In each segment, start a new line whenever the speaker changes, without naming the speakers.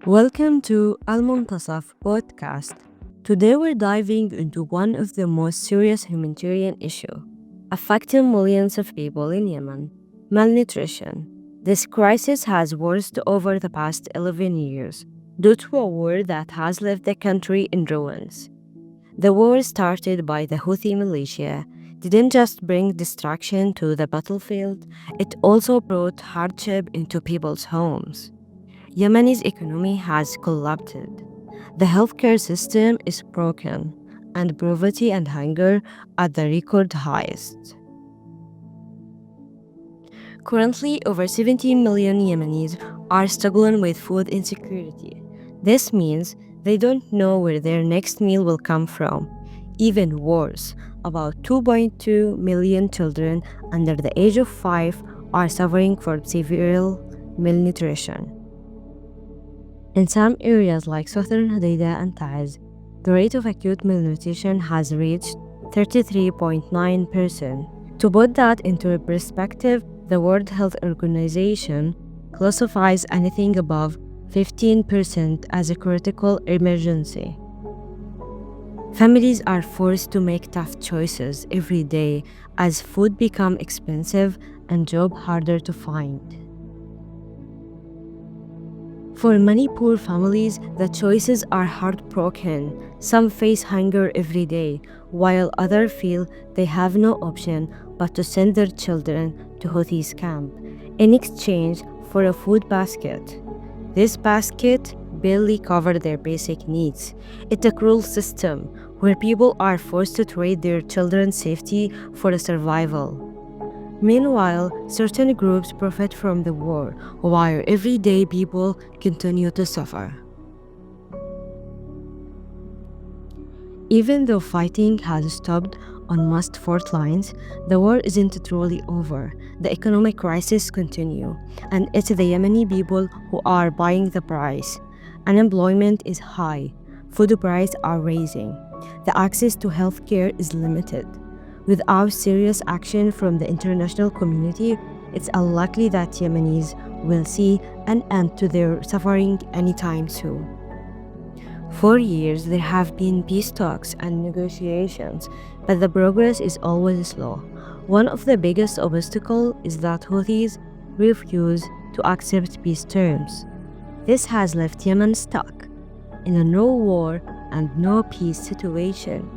Welcome to Al-Muntasaf podcast. Today we're diving into one of the most serious humanitarian issues affecting millions of people in Yemen, malnutrition. This crisis has worsened over the past 11 years due to a war that has left the country in ruins. The war started by the Houthi militia didn't just bring destruction to the battlefield, it also brought hardship into people's homes. Yemeni's economy has collapsed. The healthcare system is broken, and poverty and hunger at the record highest. Currently, over 17 million Yemenis are struggling with food insecurity. This means they don't know where their next meal will come from. Even worse, about 2.2 million children under the age of 5 are suffering from severe malnutrition. In some areas like southern Hadida and Taiz, the rate of acute malnutrition has reached 33.9%. To put that into perspective, the World Health Organization classifies anything above 15% as a critical emergency. Families are forced to make tough choices every day as food becomes expensive and jobs harder to find. For many poor families, the choices are heartbroken. Some face hunger every day, while others feel they have no option but to send their children to Houthis' camp in exchange for a food basket. This basket barely covers their basic needs. It's a cruel system where people are forced to trade their children's safety for a survival. Meanwhile, certain groups profit from the war, while everyday people continue to suffer. Even though fighting has stopped on most front lines, the war isn't truly over. The economic crisis continues, and it's the Yemeni people who are paying the price. Unemployment is high, food prices are rising, the access to healthcare is limited. Without serious action from the international community, it's unlikely that Yemenis will see an end to their suffering anytime soon. For years, there have been peace talks and negotiations, but the progress is always slow. One of the biggest obstacles is that Houthis refuse to accept peace terms. This has left Yemen stuck in a no war and no peace situation.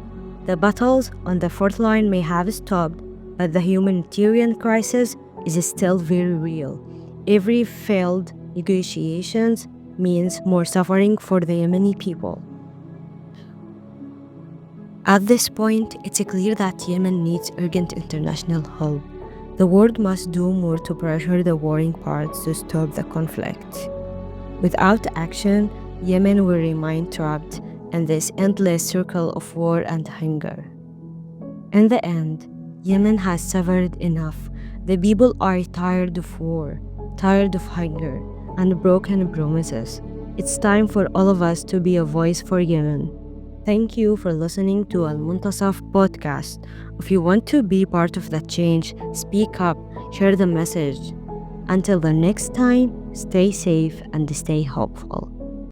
The battles on the front line may have stopped, but the humanitarian crisis is still very real. Every failed negotiations means more suffering for the Yemeni people. At this point, it's clear that Yemen needs urgent international help. The world must do more to pressure the warring parties to stop the conflict. Without action, Yemen will remain trapped in this endless circle of war and hunger. In the end, Yemen has suffered enough. The people are tired of war, tired of hunger, and broken promises. It's time for all of us to be a voice for Yemen. Thank you for listening to Al-Muntasaf podcast. If you want to be part of that change, speak up, share the message. Until the next time, stay safe and stay hopeful.